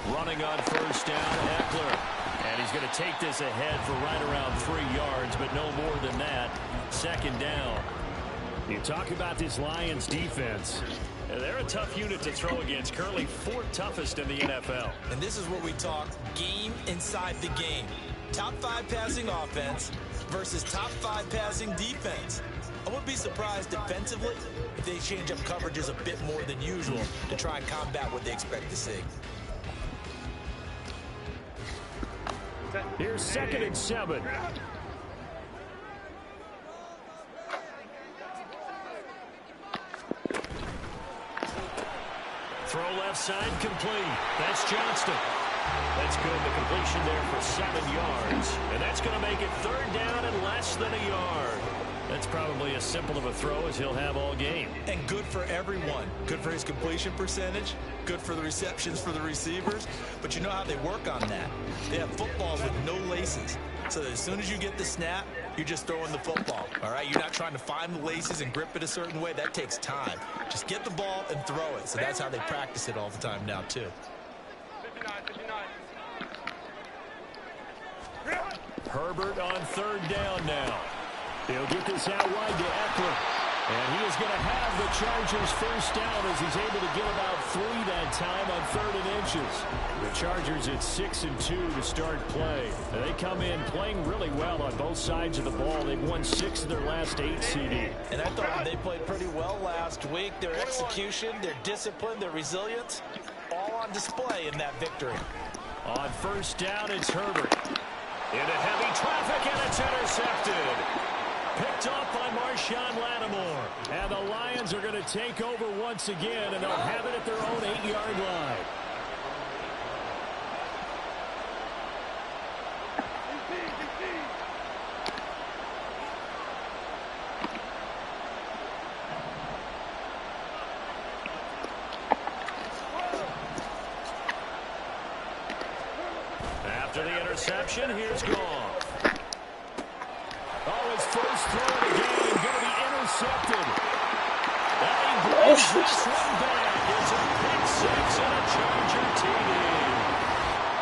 Running on first down, Eckler. And he's going to take this ahead for right around 3 yards, but no more than that. Second down. You talk about this Lions defense. They're a tough unit to throw against, currently 4th toughest in the NFL. And this is where we talk game inside the game. Top 5 passing offense versus top 5 passing defense. I wouldn't be surprised defensively if they change up coverages a bit more than usual to try and combat what they expect to see. Here's 2nd and 7. Throw left side complete. That's Johnston. That's good. The completion there for 7 yards. And that's going to make it 3rd down and less than a yard. That's probably as simple of a throw as he'll have all game. And good for everyone. Good for his completion percentage. Good for the receptions for the receivers. But you know how they work on that. They have footballs with no laces. So that as soon as you get the snap, you're just throwing the football. All right? You're not trying to find the laces and grip it a certain way. That takes time. Just get the ball and throw it. So that's how they practice it all the time now, too. 59. Herbert on 3rd down now. He'll get this out wide to Eckler. And he is going to have the Chargers first down as he's able to get about 3 that time on 3rd and inches. The Chargers at 6-2 to start play. And they come in playing really well on both sides of the ball. They've won 6 of their last 8 CD. And I thought they played pretty well last week. Their execution, their discipline, their resilience, all on display in that victory. On first down, it's Herbert. Into heavy traffic, and it's intercepted. Picked off by Marshawn Lattimore. And the Lions are going to take over once again, and they'll have it at their own 8-yard line. After the interception, here's Goff. Oh, his first throw of the game going to be intercepted. And he brings this one back. It's a pick 6 and a Charger TD.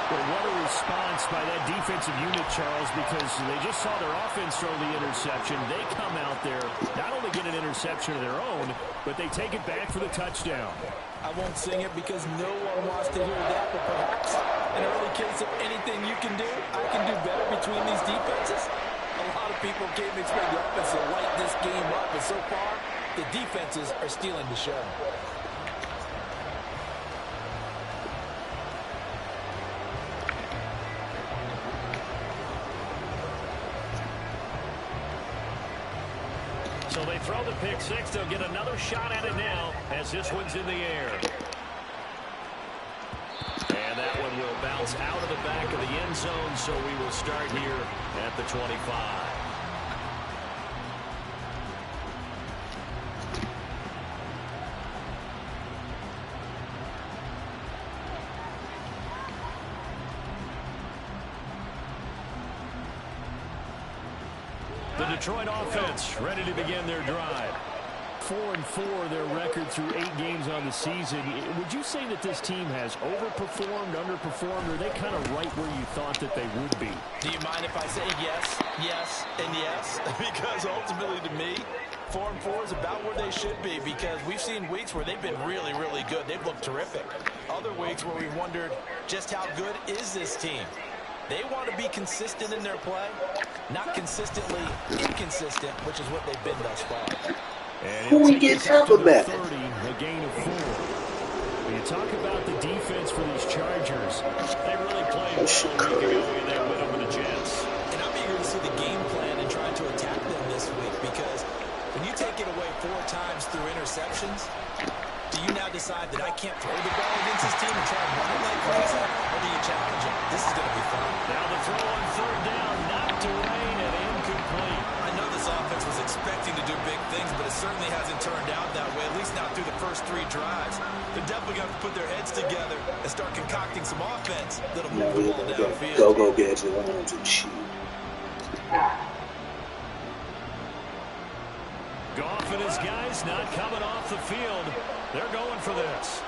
Well, what a response by that defensive unit, Charles, because they just saw their offense throw the interception. They come out there, not only get an interception of their own, but they take it back for the touchdown. I won't sing it because no one wants to hear that, but perhaps an early case of anything you can do, I can do better between these defenses. A lot of people came to expect the offense to light this game up, but so far, the defenses are stealing the show. So they throw the pick 6. They'll get another shot at it now as this one's in the air. And that one will bounce out of the back of the end zone, so we will start here at the 25. The Detroit offense ready to begin their drive. 4-4 their record through 8 games on the season. Would you say that this team has overperformed, underperformed, or are they kind of right where you thought that they would be? Do you mind if I say yes, yes, and yes? Because ultimately to me, 4-4 is about where they should be, because we've seen weeks where they've been really, really good. They've looked terrific. Other weeks where we've wondered just how good is this team? They want to be consistent in their play, not consistently inconsistent, which is what they've been thus far. Who we get half of that? 30, a gain of 4. When you talk about the defense for these Chargers, they really played well a week ago in their win over the Jets. And I'm eager to see the game plan and trying to attack them this week, because when you take it away 4 times through interceptions, do you now decide that I can't throw the ball against this team and try and run it like crazy? Or do you challenge it? This is going to be fun. Now the throw on 3rd down, knocked away and incomplete. I know this offense was expecting to do big things, but it certainly hasn't turned out that way, at least not through the first 3 drives. They're definitely going to put their heads together and start concocting some offense that'll move the ball downfield. Go get your lines and shoot. Goff and his guys not coming off the field. They're going for this.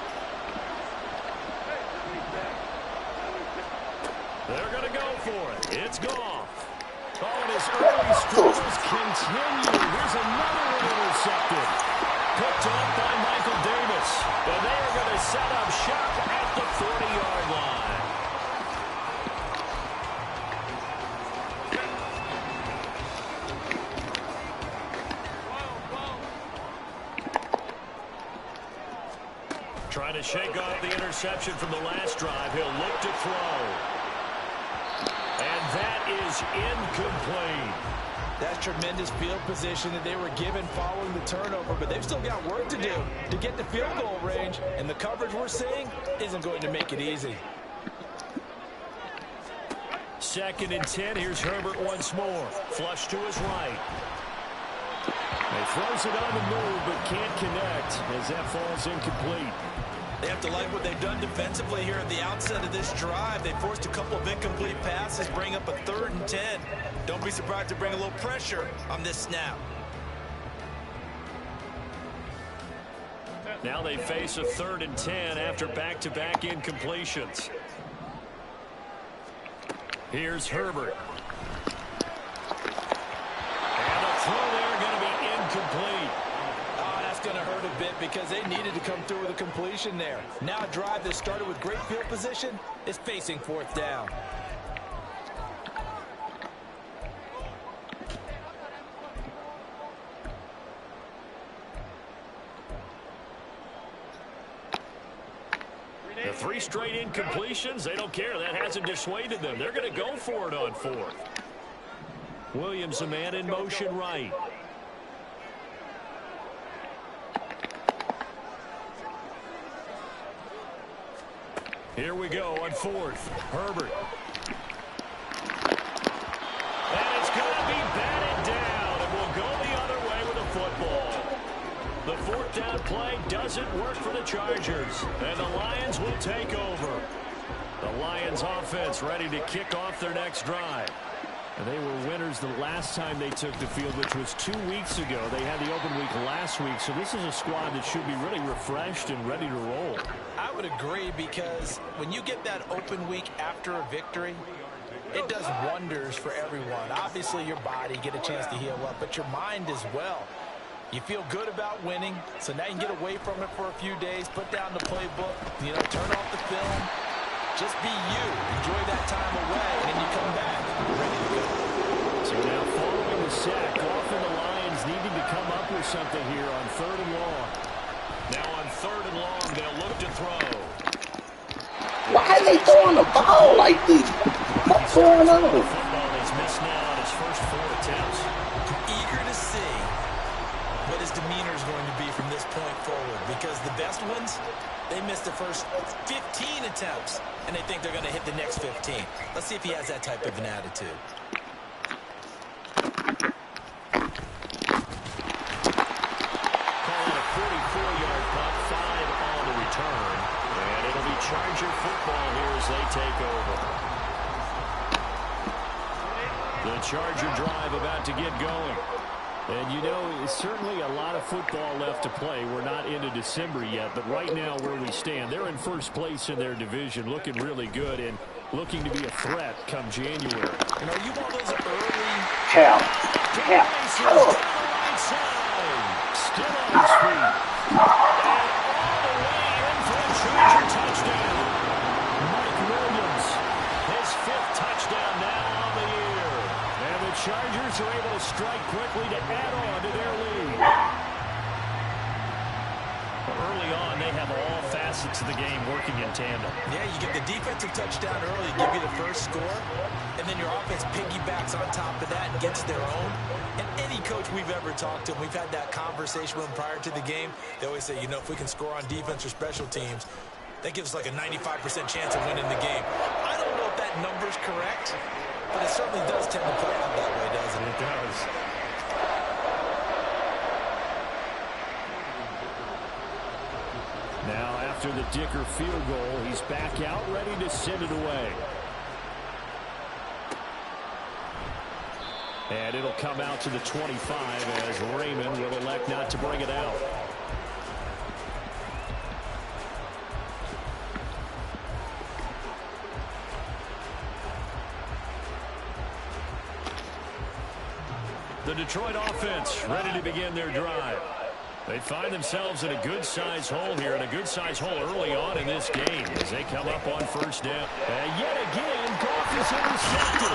They're going to go for it. It's Goff. Oh, and his early struggles continue. Here's another one intercepted. Picked off by Michael Davis. And they are going to set up shop at the 40-yard line. Trying to shake off the interception from the last drive. He'll look to throw. And that is incomplete. That's tremendous field position that they were given following the turnover, but they've still got work to do to get to field goal range, and the coverage we're seeing isn't going to make it easy. 2nd and 10. Here's Herbert once more. Flush to his right. He throws it on the move, but can't connect as that falls incomplete. They have to like what they've done defensively here at the outset of this drive. They forced a couple of incomplete passes, bring up a 3rd and 10. Don't be surprised to bring a little pressure on this snap. Now they face a 3rd and 10 after back-to-back incompletions. Here's Herbert. And a throw there going to be incomplete. Going to hurt a bit because they needed to come through with a completion there. Now a drive that started with great field position is facing 4th down. The 3 straight incompletions, they don't care. That hasn't dissuaded them. They're going to go for it on 4th. Williams, a man in motion right. Here we go on 4th. Herbert. And it's going to be batted down, and we'll go the other way with the football. The 4th down play doesn't work for the Chargers, and the Lions will take over. The Lions offense ready to kick off their next drive. And they were winners the last time they took the field, which was 2 weeks ago. They had the open week last week, so this is a squad that should be really refreshed and ready to roll. I would agree, because when you get that open week after a victory, it does wonders for everyone. Obviously, your body get a chance to heal up, but your mind as well. You feel good about winning, so now you can get away from it for a few days, put down the playbook, turn off the film. Just be you. Enjoy that time away, and then you come back ready to go. So now following the sack, Goff and the Lions needing to come up with something here on 3rd and long. Now on 3rd and long, they'll look to throw. Why are they throwing the ball like this? What's going on? The football is missed now on his first 4 attempts. I'm eager to see what his demeanor is going to be from this point forward, because the best ones, they missed the first 15 attempts, and they think they're going to hit the next 15. Let's see if he has that type of an attitude. Call it a 44-yard punt, 5 on the return. And it'll be Charger football here as they take over. The Charger drive about to get going. And, certainly a lot of football left to play. We're not into December yet, but right now where we stand, they're in first place in their division, looking really good and looking to be a threat come January. And are you one of those early... Hell. Still on his feet. And all the way in for a Charger touchdown. Mike Williams, his 5th touchdown now on the year. And the Chargers are able to strike quickly to add on to their lead. Early on, they have all facets of the game working in tandem. Yeah, you get the defensive touchdown early, give you the first score, and then your offense piggybacks on top of that and gets their own. And any coach we've ever talked to, we've had that conversation with them prior to the game, they always say, if we can score on defense or special teams, that gives us like a 95% chance of winning the game. I don't know if that number's correct, but it certainly does tend to play out that way, doesn't it? It does. Now after the Dicker field goal, he's back out ready to send it away. And it'll come out to the 25 as Raymond will elect not to bring it out. The Detroit offense ready to begin their drive. They find themselves in a good-sized hole here, and a good-sized hole early on in this game as they come up on first down. And yet again, Goff is intercepted.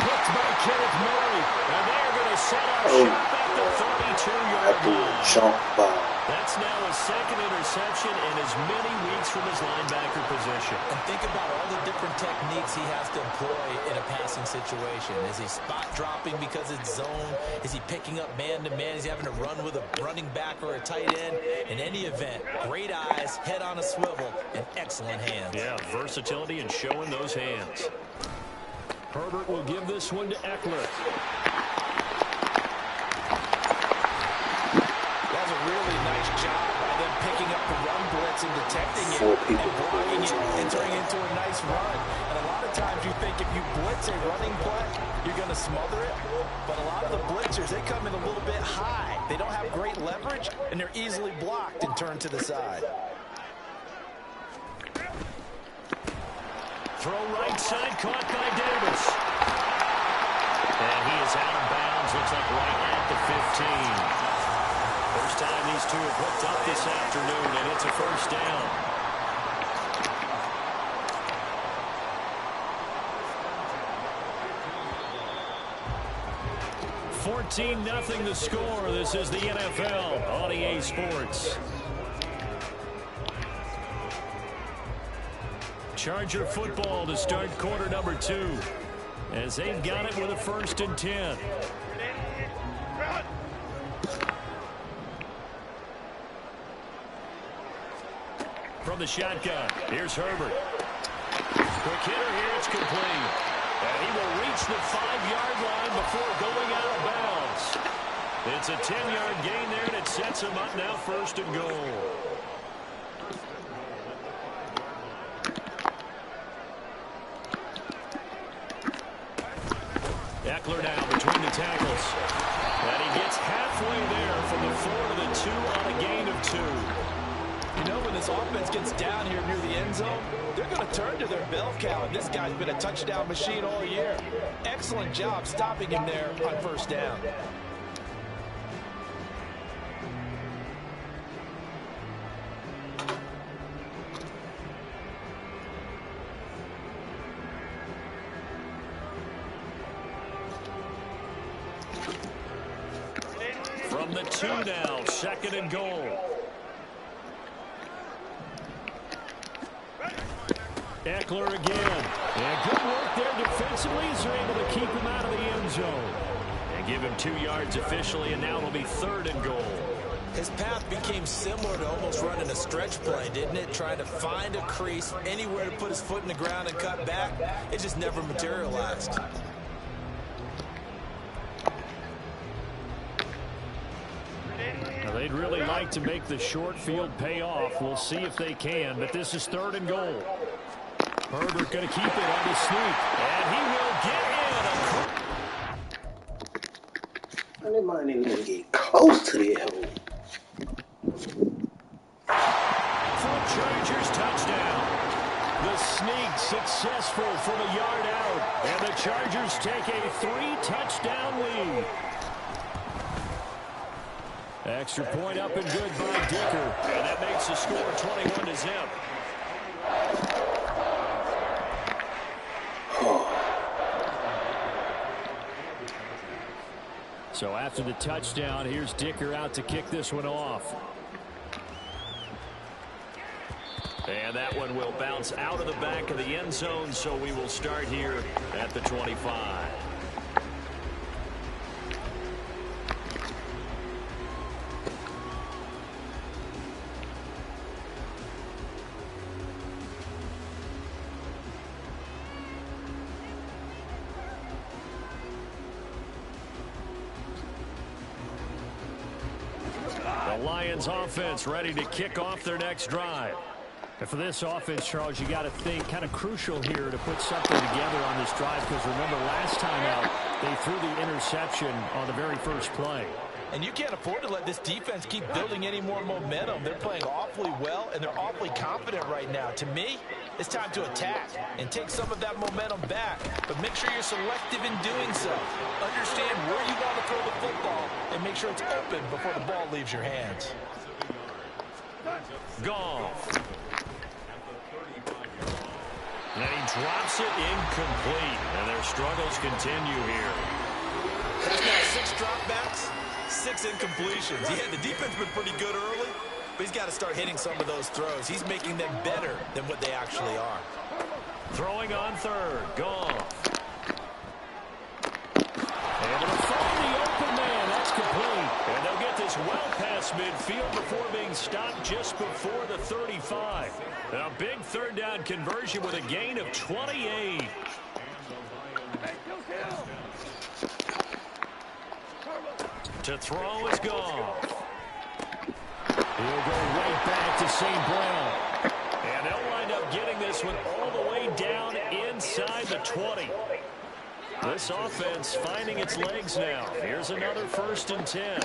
Picked by Kenneth Murray, and they're going to set up shop at the 32-yard line. That's now his second interception in as many weeks from his linebacker position. And think about all the different techniques he has to employ in a passing situation. Is he spot dropping because it's zone? Is he picking up man-to-man? Is he having to run with a running back or a tight end? In any event, great eyes, head on a swivel, and excellent hands. Yeah, versatility and showing those hands. Herbert will give this one to Eckler. That's a really nice job by them picking up the run blitz and detecting it and blocking it and turning into a nice run. And a lot of times you think if you blitz a running play, you're going to smother it. But a lot of the blitzers, they come in a little bit high. They don't have great leverage, and they're easily blocked and turned to the side. Throw right side, caught by Davis. And he is out of bounds, looks like right at the 15. First time these two have hooked up this afternoon, and it's a first down. $14-0 the score. This is the NFL on EA Sports. Charger football to start quarter number 2 as they've got it with a 1st and 10. From the shotgun, here's Herbert. Quick hitter here, it's complete. And he will reach the 5-yard line before going out of bounds. It's a 10-yard gain there, and it sets him up now 1st and goal. Eckler now between the tackles. And he gets halfway there from the 4 to the 2 on a gain of 2. You know, when this offense gets down here near the end zone, they're going to turn to their bell cow, and this guy's been a touchdown machine all year. Excellent job stopping him there on 1st down. From the 2 now, 2nd and goal. Eckler again. And good work there defensively as they're able to keep him out of the end zone. And give him 2 yards officially, and now it'll be 3rd and goal. His path became similar to almost running a stretch play, didn't it? Trying to find a crease, anywhere to put his foot in the ground and cut back. It just never materialized. Now, they'd really like to make the short field pay off. We'll see if they can, but this is 3rd and goal. Herbert going to keep it on the sneak, and he will get in. And they might even get close to the hole. For Chargers touchdown. The sneak successful from a yard out, and the Chargers take a 3-touchdown lead. Extra point up and good by Dicker, and that makes the score 21-0. So after the touchdown, here's Dicker out to kick this one off. And that one will bounce out of the back of the end zone, so we will start here at the 25. Lions offense ready to kick off their next drive. And for this offense, Charles, you got to think kind of crucial here to put something together on this drive, because remember last time out they threw the interception on the very first play. And you can't afford to let this defense keep building any more momentum. They're playing awfully well, and they're awfully confident right now. To me, it's time to attack and take some of that momentum back. But make sure you're selective in doing so. Understand where you want to throw the football, and make sure it's open before the ball leaves your hands. Goff. And he drops it incomplete, and their struggles continue here. That's now 6 dropbacks, 6 incompletions. Yeah, the defense been pretty good early, but he's got to start hitting some of those throws. He's making them better than what they actually are. Throwing on third, Goff. Able to find the open man. That's complete. And they'll get this well past midfield before being stopped just before the 35. A big third down conversion with a gain of 28. To throw is Goff. He'll go right back to St. Brown. And they'll wind up getting this one all the way down inside the 20. This offense finding its legs now. Here's another 1st and 10.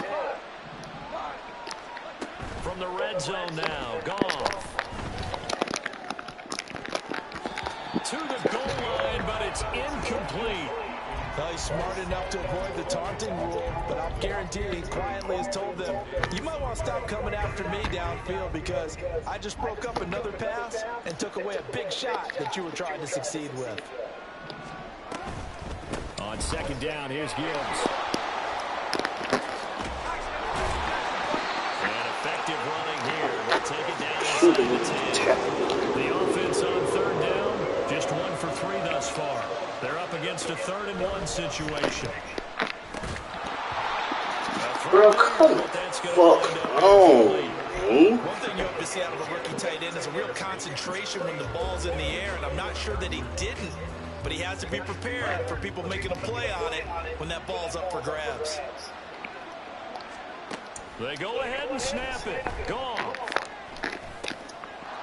From the red zone now, Goff. To the goal line, but it's incomplete. Well, he's smart enough to avoid the taunting rule, but I'll guarantee he quietly has told them, you might want to stop coming after me downfield because I just broke up another pass and took away a big shot that you were trying to succeed with. On 2nd down, here's Gibbs. And effective running here. They'll take it down inside the 10. The offense on 3rd down, just 1 for 3 thus far. They're up against a 3rd and 1 situation. Bro, come on. One thing you hope to see out of a rookie tight end is a real concentration when the ball's in the air, and I'm not sure that he didn't, but he has to be prepared for people making a play on it when that ball's up for grabs. They go ahead and snap it. Goff.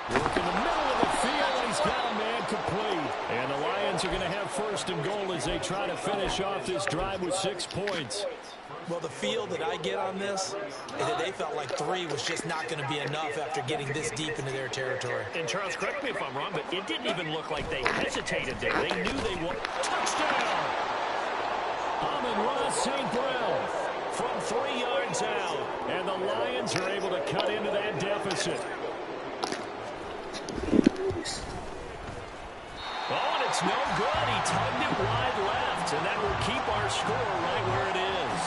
Work in the middle of the field, and he's got a man complete. And the Lions are going to have 1st and goal as they try to finish off this drive with 6 points. Well, the feel that I get on this is that they felt like 3 was just not going to be enough after getting this deep into their territory. And Charles, correct me if I'm wrong, but it didn't even look like they hesitated there. They knew they would. Touchdown! Amon-Ra St. Brown from 3 yards out. And the Lions are able to cut into that deficit. Oh, and it's no good. He tugged it wide left, and that will keep our score right where it is.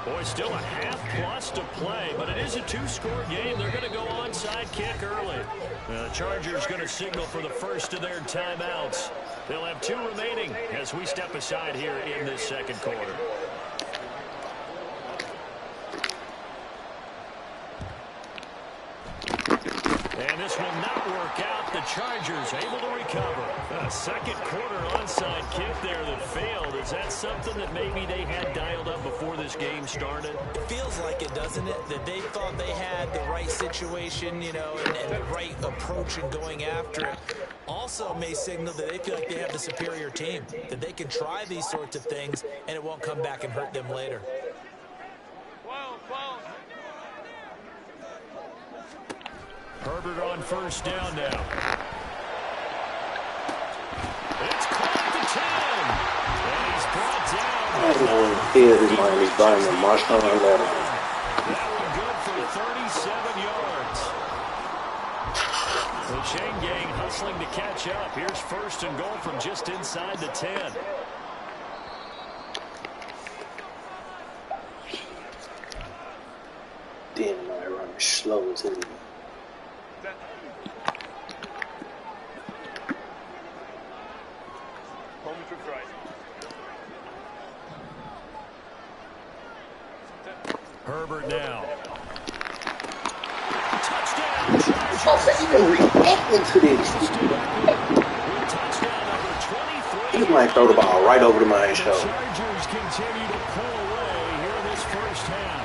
Boy, still a half-plus to play, but it is a 2-score game. They're going to go onside kick early. The Chargers going to signal for the first of their timeouts. They'll have 2 remaining as we step aside here in this 2nd quarter. And this will not work out. The Chargers able to recover. A 2nd quarter onside kick there that failed. Is that something that maybe they had dialed up before this game started? It feels like it, doesn't it? That they thought they had the right situation, you know, and the right approach in going after it. Also may signal that they feel like they have the superior team, that they can try these sorts of things and it won't come back and hurt them later. Herbert on 1st down now. It's caught at the 10. And he's brought down. I know here is Miami buying a marshmallow and letter. That one good for 37 yards. The chain gang hustling to catch up. Here's 1st and goal from just inside the 10. Damn, I run slow as hell. Herbert now. Touchdown, Chargers. wasn't even reacting to this. He might throw the ball right over to my show. Chargers continue to pull away here in this first half.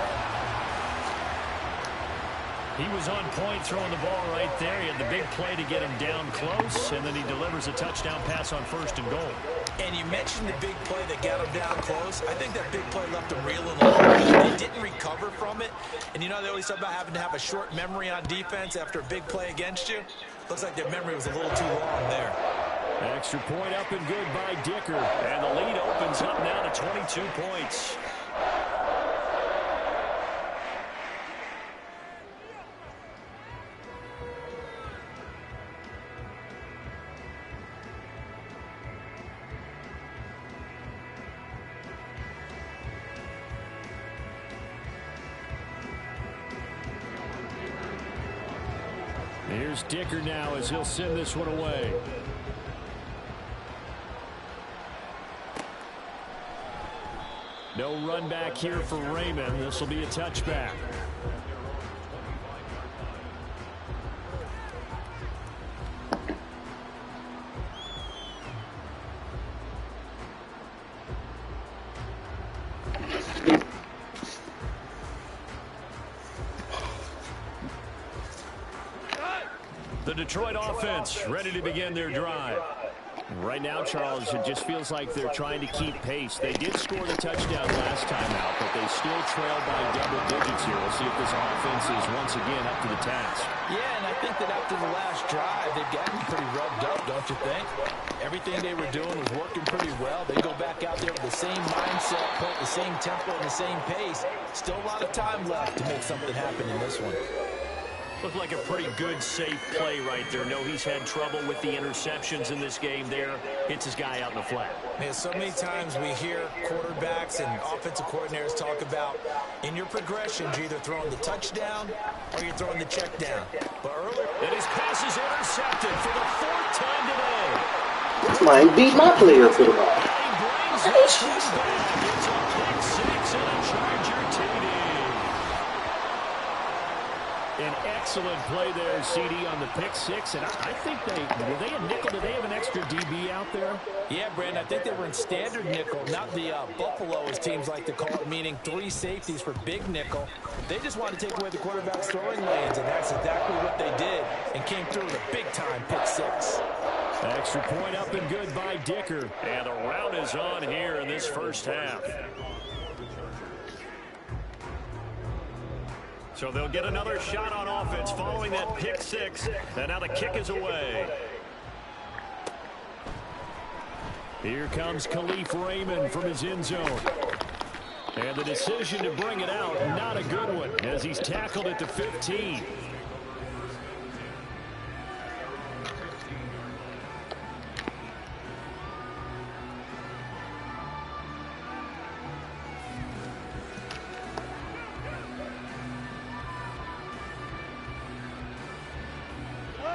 He was on point throwing the ball right there. He had the big play to get him down close, and then he delivers a touchdown pass on 1st and goal. And you mentioned the big play that got him down close. I think that big play left him reeling a little bit. They didn't recover from it. And you know, they always talk about having to have a short memory on defense after a big play against you. Looks like their memory was a little too long there. Extra point up and good by Dicker. And the lead opens up now to 22 points. Here's Dicker now as he'll send this one away. No run back here for Raymond. This will be a touchback. The Detroit offense ready to begin their drive. Right now, Charles, it just feels like they're trying to keep pace. They did score the touchdown last time out, but they still trail by double digits here. We'll see if this offense is once again up to the task. Yeah, and I think that after the last drive, they've gotten pretty rubbed up, don't you think? Everything they were doing was working pretty well. They go back out there with the same mindset, put the same tempo and the same pace. Still a lot of time left to make something happen in this one. Looked like a pretty good, safe play right there. No, he's had trouble with the interceptions in this game there. Hits his guy out in the flat. Man, so many times we hear quarterbacks and offensive coordinators talk about in your progressions, you're either throwing the touchdown or you're throwing the check down. But earlier, and his pass is intercepted for the 4th time today. This might beat my player for the ball. He brings it back. It's a pick six and a Charger TD. An excellent play there, CD, on the pick six. And I think were they a nickel? Did they have an extra DB out there? Yeah, Brandon, I think they were in standard nickel, not the Buffalo, as teams like to call it, meaning 3 safeties for big nickel. They just wanted to take away the quarterback's throwing lanes, and that's exactly what they did, and came through with a big-time pick six. Extra point up and good by Dicker. And the rout is on here in this first half. So they'll get another shot on offense following that pick six. And now the kick is away. Here comes Khalif Raymond from his end zone. And the decision to bring it out, not a good one, as he's tackled at the 15.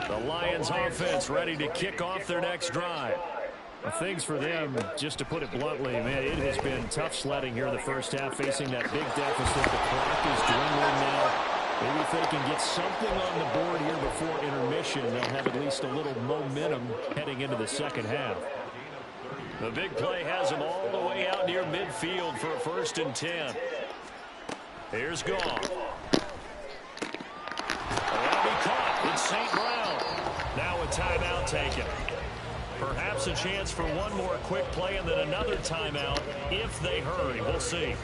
The Lions offense ready to kick off their next drive. Things for them, just to put it bluntly, man, it has been tough sledding here in the first half, facing that big deficit. The clock is dwindling now. Maybe if they can get something on the board here before intermission, they'll have at least a little momentum heading into the second half. The big play has them all the way out near midfield for a 1st and 10. Here's Gone. That'll be caught. It's St. Brown. Now a timeout taken. Perhaps a chance for one more quick play and then another timeout if they hurry. We'll see.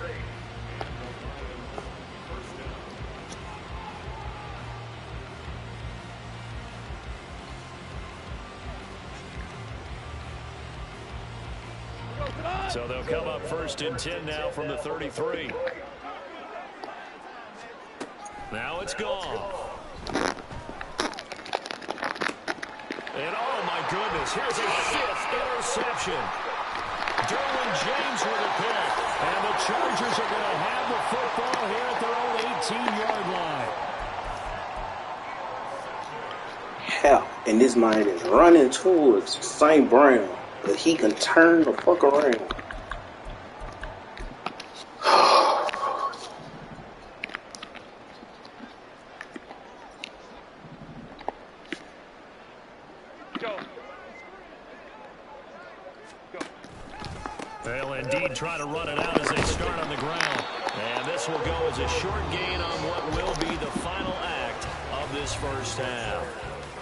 So they'll come up 1st and 10 now from the 33. Now it's Gone. And oh my goodness, here's a 5th interception. Derwin James with a pick. And the Chargers are going to have the football here at their own 18-yard line. Hell, and this man is running towards St. Brown, but he can turn the fuck around. They'll indeed try to run it out as they start on the ground. And this will go as a short gain on what will be the final act of this first half.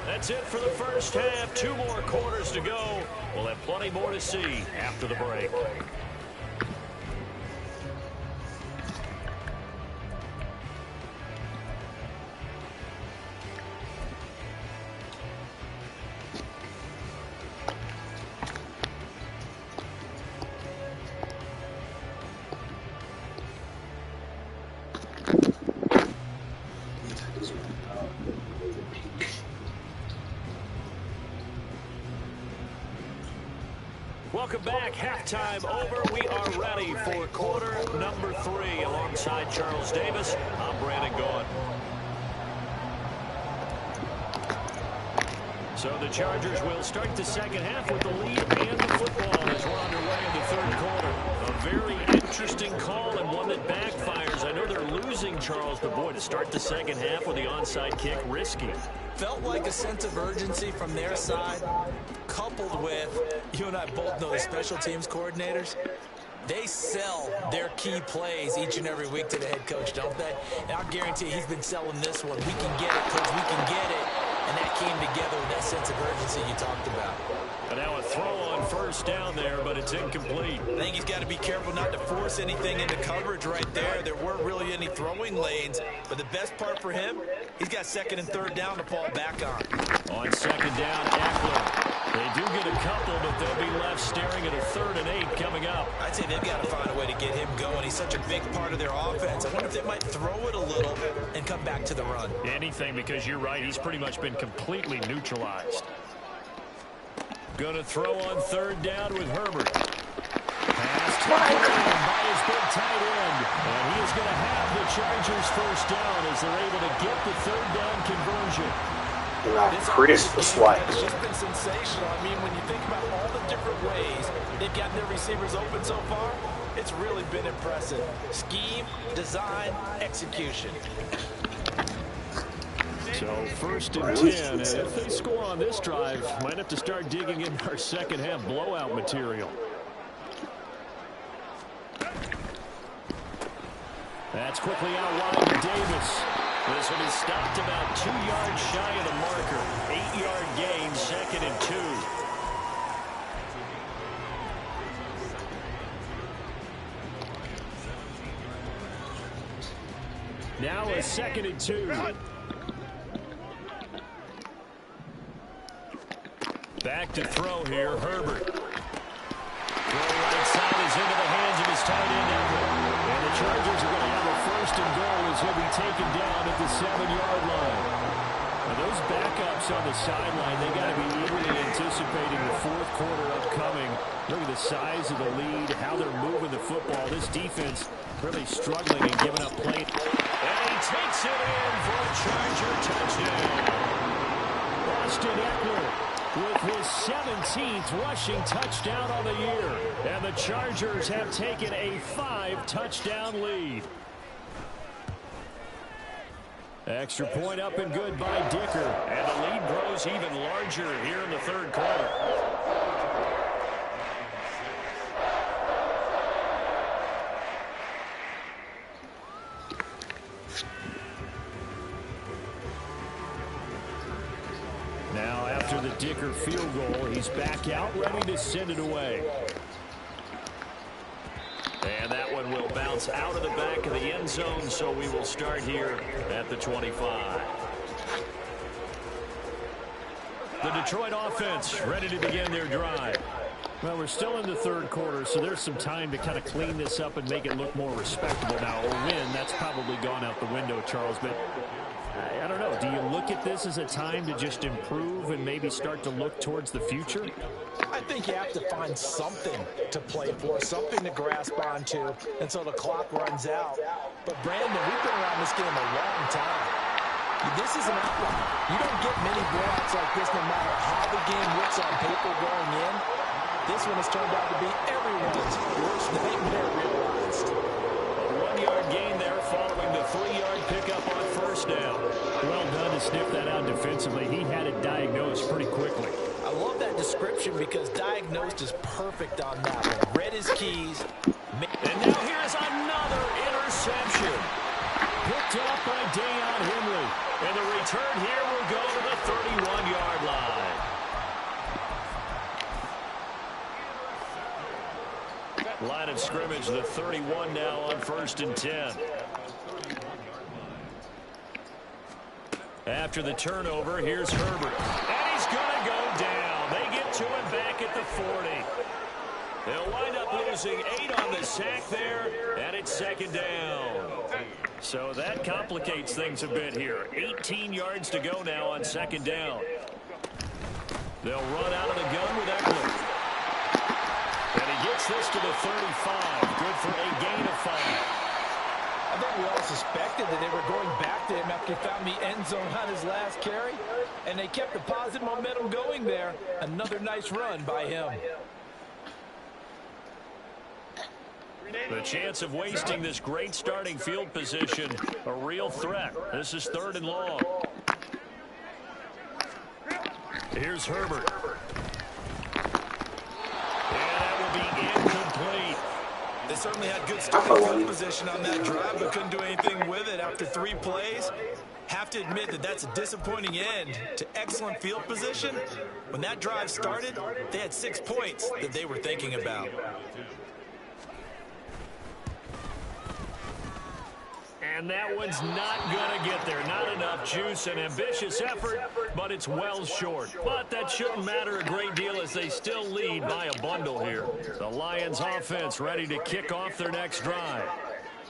That's it for the first half. 2 more quarters to go. We'll have plenty more to see after the break. Welcome back. Halftime over. We are ready for quarter number 3. Alongside Charles Davis, I'm Brandon Gaughan. So the Chargers will start the second half with the lead and the football as we're underway in the third quarter. A very interesting call and one that backfires. I know they're losing, Charles, but boy, to start the second half with the onside kick, risky. Felt like a sense of urgency from their side, coupled with, you and I both know the special teams coordinators, they sell their key plays each and every week to the head coach, don't they? And I'll guarantee he's been selling this one. We can get it, coach, we can get it. And that came together with that sense of urgency you talked about. And now a throw on first down there, but it's incomplete. I think he's got to be careful not to force anything into coverage right there. There weren't really any throwing lanes, but the best part for him, he's got second and third down to fall back on. On second down, Eckler. They do get a couple, but they'll be left staring at a 3rd and 8 coming up. I'd say they've got to find a way to get him going. He's such a big part of their offense. I wonder if they might throw it a little and come back to the run. Anything, because you're right. He's pretty much been completely neutralized. Going to throw on 3rd down with Herbert. Pass taken by his big tight end. And he is going to have the Chargers first down as they're able to get the 3rd down conversion. This crisp swipe. It's just been sensational. I mean, when you think about all the different ways they've gotten their receivers open so far, it's really been impressive. Scheme, design, execution. So 1st and 10, and if they score on this drive, might have to start digging in our second half blowout material. That's quickly out wide to Davis. This one is stopped about 2 yards shy of the marker. 8-yard gain, 2nd and 2. Now a 2nd and 2. Back to throw here, Herbert. Throw right side is into the hands of his tight end, Eckler. And the Chargers are going to have a 1st and goal as he'll be taken down at the 7-yard line. Now those backups on the sideline, they got to be eagerly anticipating the 4th quarter upcoming. Look at the size of the lead, how they're moving the football. This defense really struggling and giving up play. And he takes it in for a Charger touchdown. Austin Eckler with his 17th rushing touchdown on the year. And the Chargers have taken a 5-touchdown lead. Extra point up and good by Dicker. And the lead grows even larger here in the 3rd quarter. Now after the Dicker field goal, he's back out ready to send it away. And that one will bounce out of the back of the end zone, so we will start here at the 25. The Detroit offense ready to begin their drive. Well, we're still in the 3rd quarter, so there's some time to kind of clean this up and make it look more respectable. Now, a win, that's probably gone out the window, Charles, but I don't know. Do you look at this as a time to just improve and maybe start to look towards the future? I think you have to find something to play for, something to grasp onto until the clock runs out. But, Brandon, we've been around this game a long time. This is an outlier. You don't get many blowouts like this no matter how the game looks on paper going in. This one has turned out to be everyone's worst nightmare realized. A 1-yard gain there following the 3-yard pickup on first down. Well done to sniff that out defensively. He had it diagnosed pretty quickly. I love that description because diagnosed is perfect on that one. Read his keys. And now here's another interception. Picked up by Deion Henry. And the return here will go to the 31-yard line. Line of scrimmage, the 31 now on 1st and 10. After the turnover, here's Herbert. And he's going to go down. They get to him back at the 40. They'll wind up losing 8 on the sack there, and it's 2nd down. So that complicates things a bit here. 18 yards to go now on 2nd down. They'll run out of the gun with Eckler. And he gets this to the 35. Good for a gain of 5. I think we all suspected that they were going back to him after he found the end zone on his last carry, and they kept the positive momentum going there. Another nice run by him. The chance of wasting this great starting field position, a real threat. This is 3rd and long. Here's Herbert. And that will be incomplete. They certainly had good starting field position on that drive, but couldn't do anything with it after 3 plays. Have to admit that that's a disappointing end to excellent field position. When that drive started, they had 6 points that they were thinking about. And that one's not going to get there. Not enough juice. An ambitious effort, but it's well short. But that shouldn't matter a great deal as they still lead by a bundle here. The Lions offense ready to kick off their next drive.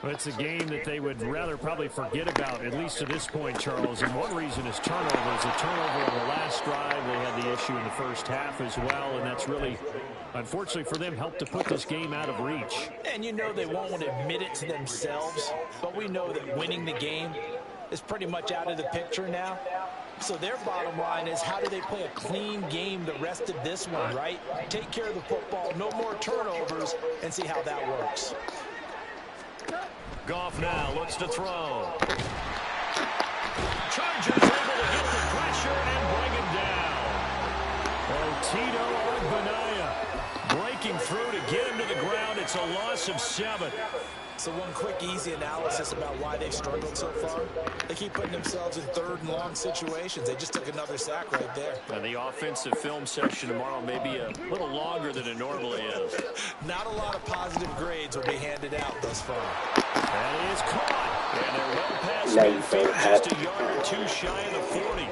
Well, it's a game that they would rather probably forget about, at least to this point, Charles. And one reason is turnovers. A turnover on the last drive. They had the issue in the first half as well, and that's really, unfortunately for them, helped to put this game out of reach. And you know they won't want to admit it to themselves, but we know that winning the game is pretty much out of the picture now. So their bottom line is, how do they play a clean game the rest of this one, right? Take care of the football, no more turnovers, and see how that works. Goff now looks to throw. Chargers able to get the pressure and bring him down. Tito Agbanaya breaking through to get him to the ground. It's a loss of 7. So one quick, easy analysis about why they've struggled so far. They keep putting themselves in 3rd and long situations. They just took another sack right there. And the offensive film session tomorrow may be a little longer than it normally is. Not a lot of positive grades will be handed out thus far. And he is caught. And they're well past midfield, just a yard or 2 shy of the 40.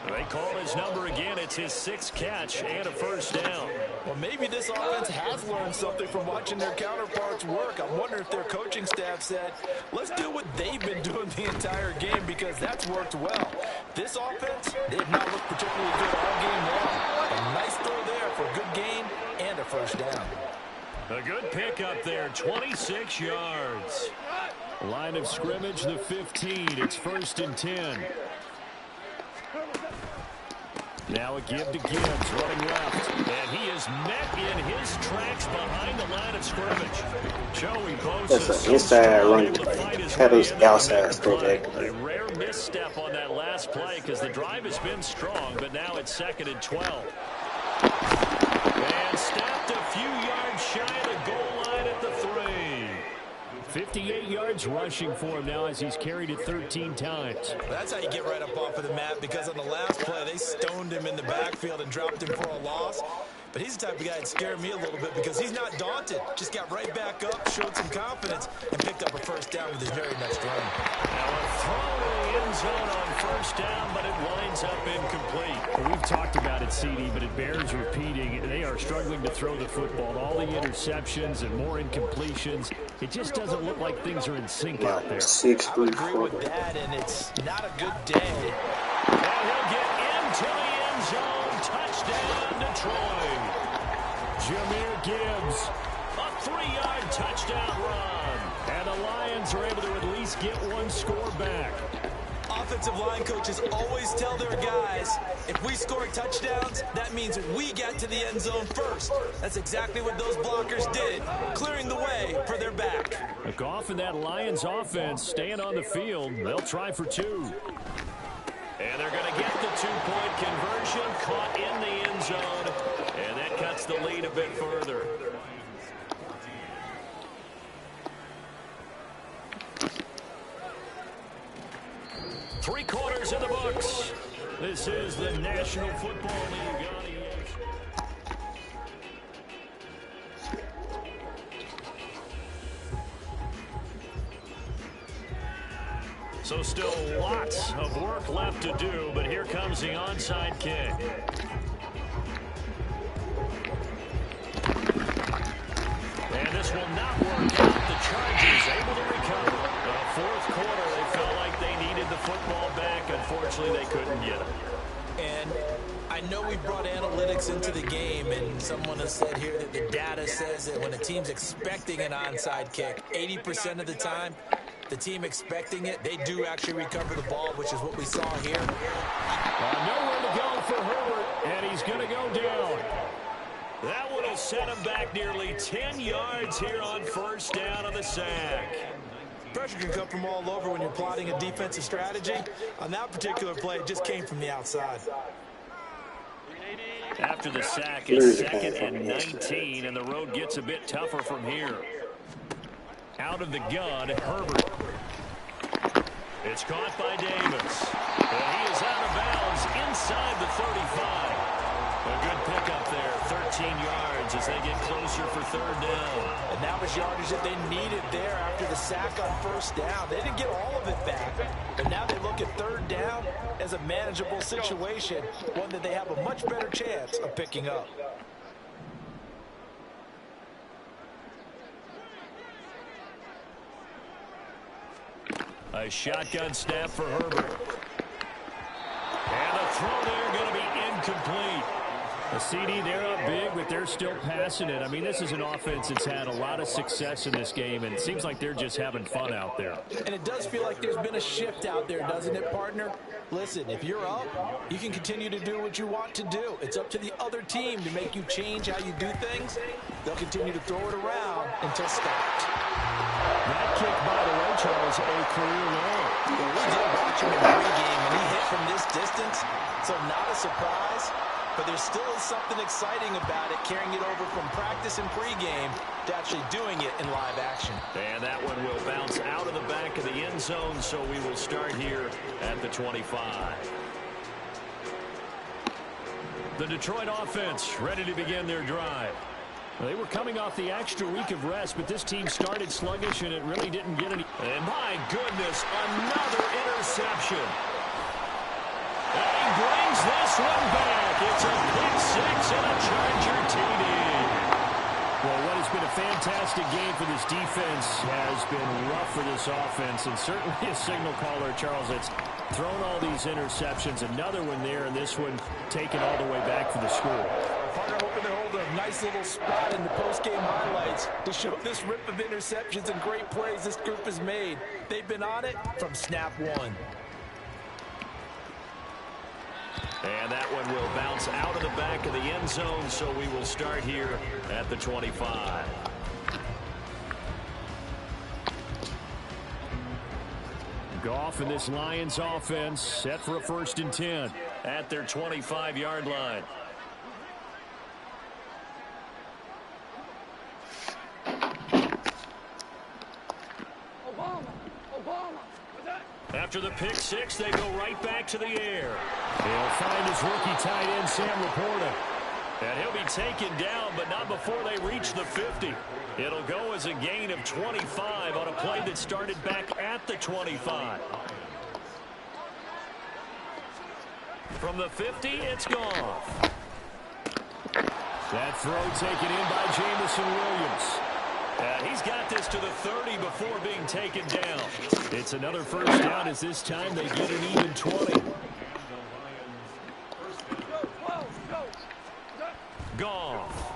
They call his number again. It's his 6th catch and a 1st down. Well, maybe this offense has learned something from watching their counterparts work. I wonder if their coaching staff said, let's do what they've been doing the entire game, because that's worked well. This offense, they have not looked particularly good all game long. A nice throw there for a good gain and a 1st down. A good pickup there, 26 yards. Line of scrimmage, the 15. It's 1st and 10. Now a give to Gibbs, running left. And he is met in his tracks behind the line of scrimmage. Joey Bosa. That's an inside run. That was outside stretch. A rare misstep on that last play because the drive has been strong, but now it's 2nd and 12. And stopped a few yards shy of the goal line at the 3. 58 yards rushing for him now as he's carried it 13 times. That's how you get right up off of the mat, because on the last play, they stoned him in the backfield and dropped him for a loss. But he's the type of guy that scared me a little bit because he's not daunted. Just got right back up, showed some confidence, and picked up a 1st down with his very next run. Now a throw to the end zone on 1st down, but it winds up incomplete. Well, we've talked about it, CD, but it bears repeating. They are struggling to throw the football. All the interceptions and more incompletions. It just doesn't look like things are in sync out there. 6, I 3, would agree 4. with that, and it's not a good day. And he'll get into the end zone. Touchdown, Detroit. Jahmyr Gibbs. A 3-yard touchdown run. And the Lions are able to at least get one score back. Offensive line coaches always tell their guys, if we score touchdowns, that means we get to the end zone first. That's exactly what those blockers did, clearing the way for their back. Goff and that Lions offense staying on the field. They'll try for 2. And they're going to get the 2-point conversion, caught in the end zone. And that cuts the lead a bit further. 3 quarters in the books. This is the National Football League. So still lots of work left to do, but here comes the onside kick. And this will not work out. The Chargers able to recover. Fourth quarter, they felt like they needed the football back. Unfortunately, they couldn't get it. And I know we brought analytics into the game, and someone has said here that the data says that when a team's expecting an onside kick, 80% of the time, the team expecting it, they do actually recover the ball, which is what we saw here. Nowhere to go for Herbert, and he's going to go down. That one will set him back nearly 10 yards here on first down on the sack. Pressure can come from all over when you're plotting a defensive strategy. On that particular play, it just came from the outside. After the sack, it's 2nd and 19, and the road gets a bit tougher from here. Out of the gun, Herbert. It's caught by Davis. And he is out of bounds inside the 35. A good pickup there, 13 yards as they get closer for 3rd down. And that was yardage that they needed there after the sack on first down. They didn't get all of it back, but now they look at 3rd down as a manageable situation, one that they have a much better chance of picking up. A shotgun snap for Herbert. And the throw there going to be incomplete. A CD, they're up big, but they're still passing it. I mean, this is an offense that's had a lot of success in this game, and it seems like they're just having fun out there. And it does feel like there's been a shift out there, doesn't it, partner? Listen, if you're up, you can continue to do what you want to do. It's up to the other team to make you change how you do things. They'll continue to throw it around until stopped. That kick, by the way, Charles, a career low. Well, we did watch him in the pregame, and he hit from this distance, so not a surprise. But there still is something exciting about it, carrying it over from practice and pregame to actually doing it in live action. And that one will bounce out of the back of the end zone, so we will start here at the 25. The Detroit offense ready to begin their drive. They were coming off the extra week of rest, but this team started sluggish, and it really didn't get any. And my goodness, another interception. And he brings this one back. It's a pick six and a Charger TD. Well, what has been a fantastic game for this defense has been rough for this offense, and certainly a signal caller, Charles, that's thrown all these interceptions. Another one there, and this one taken all the way back for the score. Partner hoping to hold a nice little spot in the post-game highlights to show this rip of interceptions and great plays this group has made. They've been on it from snap one. And that one will bounce out of the back of the end zone, so we will start here at the 25. Goff and this Lions offense set for a 1st and 10 at their 25-yard line. After the pick six, they go right back to the air. He'll find his rookie tight end, Sam Laporta. And he'll be taken down, but not before they reach the 50. It'll go as a gain of 25 on a play that started back at the 25. From the 50, it's gone. That throw taken in by Jamison Williams. And he's got this to the 30 before being taken down. It's another 1st down as this time they get an even 20. Goff.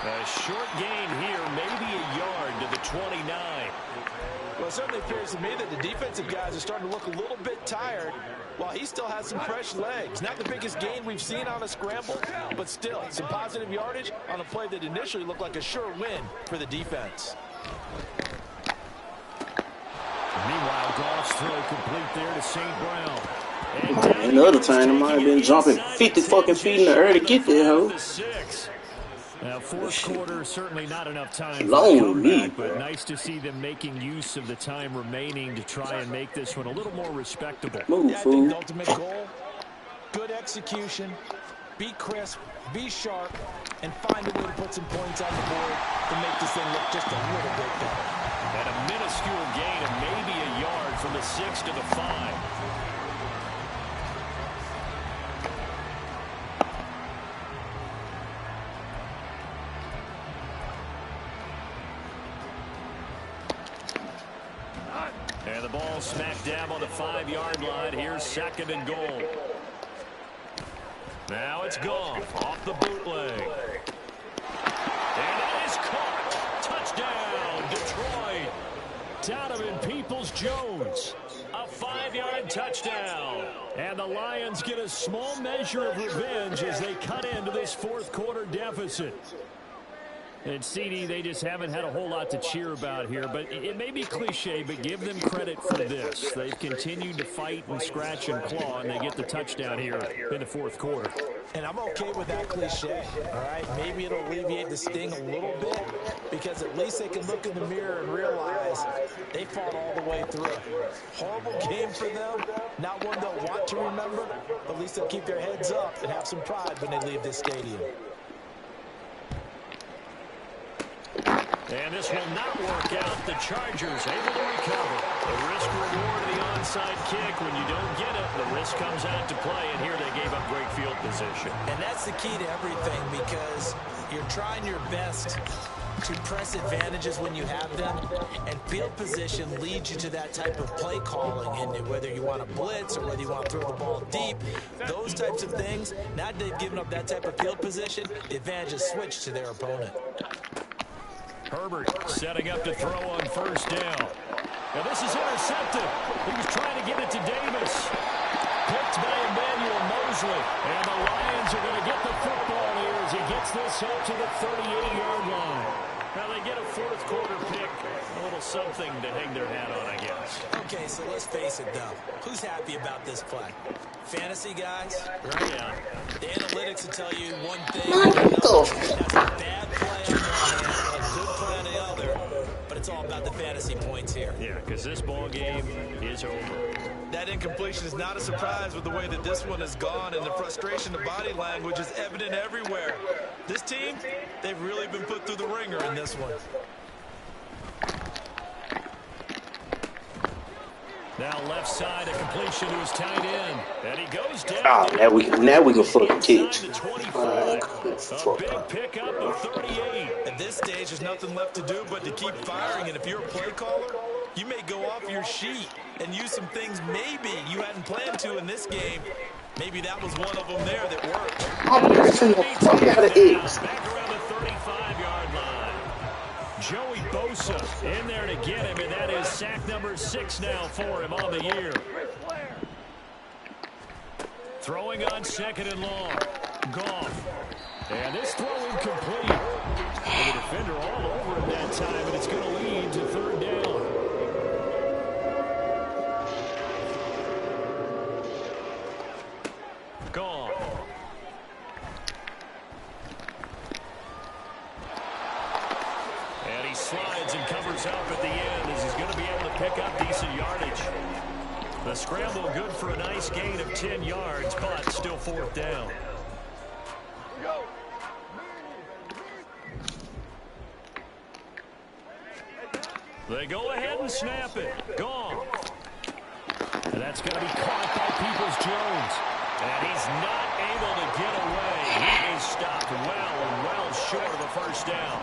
A short gain here, maybe a yard to the 29. Well, it certainly appears to me that the defensive guys are starting to look a little bit tired while he still has some fresh legs. Not the biggest gain we've seen on a scramble, but still some positive yardage on a play that initially looked like a sure win for the defense. Meanwhile, Goff's throw complete there to St. Brown. And the other time, it might have been jumping 50 fucking feet in the air to get there, ho. Now, fourth quarter, certainly not enough time for a Lonely comeback, me, but bro. nice to see them making use of the time remaining to try and make this one a little more respectable. Move, Yeah, I think the fool. ultimate goal, good execution, be crisp, be sharp, and find a way to put some points on the board to make this thing look just a little bit better. And a minuscule gain of maybe a yard from the 6 to the 5. And the ball smack dab on the 5-yard line. Here's 2nd and goal. Now it's gone off the bootleg. And it is caught. Touchdown, Detroit. Donovan Peoples-Jones. A 5-yard touchdown. And the Lions get a small measure of revenge as they cut into this fourth quarter deficit. And CD, they just haven't had a whole lot to cheer about here, but it may be cliche, but give them credit for this. They've continued to fight and scratch and claw, and they get the touchdown here in the fourth quarter. And I'm okay with that cliche, all right? Maybe it'll alleviate the sting a little bit because at least they can look in the mirror and realize they fought all the way through. Horrible game for them, not one they'll want to remember, but at least they'll keep their heads up and have some pride when they leave this stadium. And this will not work out. The Chargers able to recover. The risk-reward of the onside kick. When you don't get it, the risk comes out to play, and here they gave up great field position. And that's the key to everything because you're trying your best to press advantages when you have them, and field position leads you to that type of play calling. And whether you want to blitz or whether you want to throw the ball deep, those types of things, now that they've given up that type of field position, the advantage is switched to their opponent. Herbert setting up to throw on first down. Now this is intercepted. He was trying to get it to Davis. Picked by Emmanuel Mosley. And the Lions are going to get the football here as he gets this up to the 38-yard line. Now they get a fourth quarter pick. A little something to hang their hat on, I guess. Okay, so let's face it, though. Who's happy about this play? Fantasy guys? Right, yeah. The analytics will tell you one thing. Man, what the That's a bad play on one hand, a good play on the other. But it's all about the fantasy points here. Yeah, because this ball game is over. That incompletion is not a surprise with the way that this one has gone, and the frustration, the body language is evident everywhere. This team, they've really been put through the ringer in this one. Now left side, a completion to his tight end. And he goes down. Oh, now we can fucking catch. A big pickup of 38. At this stage, there's nothing left to do but to keep firing. And if you're a play caller, you may go off your sheet and use some things maybe you hadn't planned to in this game. Maybe that was one of them there that worked. I'm missing the fuck out of eggs. Back around the 35-yard line. Joey Bosa in there to get him, and that is sack number 6 now for him on the year. Throwing on 2nd and long. Goff. And this throw incomplete. And the defender all over him that time, and it's going to lead to 3rd down. Goff. And he slides and covers up at the end as he's going to be able to pick up decent yardage. The scramble good for a nice gain of 10 yards, but still 4th down. They go ahead and snap it. Gone. And that's going to be caught by Peoples-Jones. And he's not able to get away. He is stopped well short of a first down.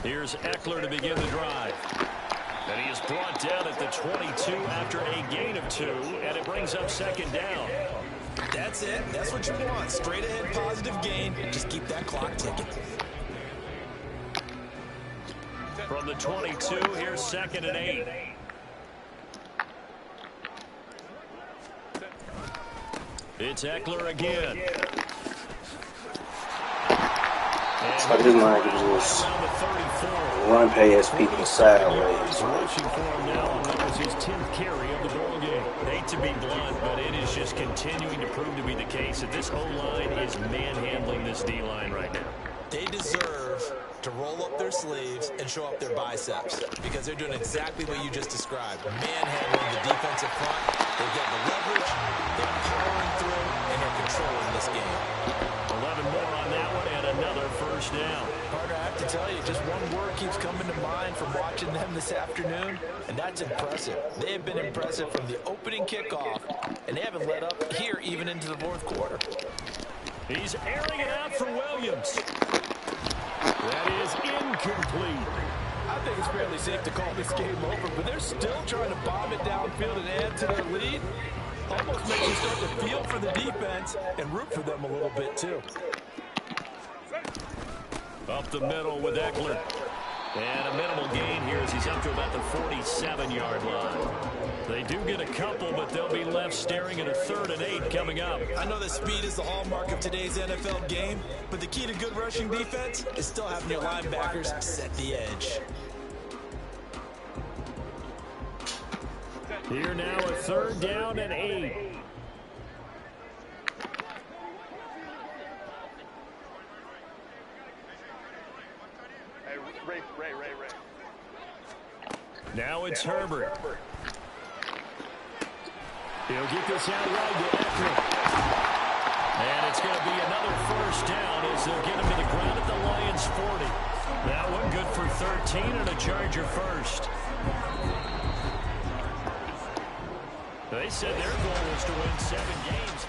Here's Eckler to begin the drive. And he is brought down at the 22 after a gain of 2, and it brings up 2nd down. That's it. That's what you want. Straight ahead positive gain. Just keep that clock ticking. From the 22, here's 2nd and 8. It's Eckler again. So this line can just run past people sideways. Rushing for him now, and that was his 10th carry of the ball game. Hate to be blunt, but it is just continuing to prove to be the case that this O-line is manhandling this D-line right now. They deserve to roll up their sleeves and show up their biceps because they're doing exactly what you just described. Manhandling the defensive front. They've got the leverage, they're powering through, and they're controlling this game. 11 more on that one and another first down. Partner, I have to tell you, just one word keeps coming to mind from watching them this afternoon, and that's impressive. They have been impressive from the opening kickoff, and they haven't let up here even into the fourth quarter. He's airing it out for Williams. That is incomplete. I think it's fairly safe to call this game over, but they're still trying to bomb it downfield and add to their lead. Almost makes you start to feel for the defense and root for them a little bit, too. Up the middle with Eckler. And a minimal gain here as he's up to about the 47-yard line. They do get a couple, but they'll be left staring at a 3rd and 8 coming up. I know that speed is the hallmark of today's NFL game, but the key to good rushing defense is still having your linebackers set the edge. Here now a 3rd down and 8. Ray. Now it's Herbert. He'll get this out right to Eckler. And it's going to be another first down as they'll get him to the ground at the Lions' 40. That one good for 13 and a Charger first. They said their goal was to win 7 games.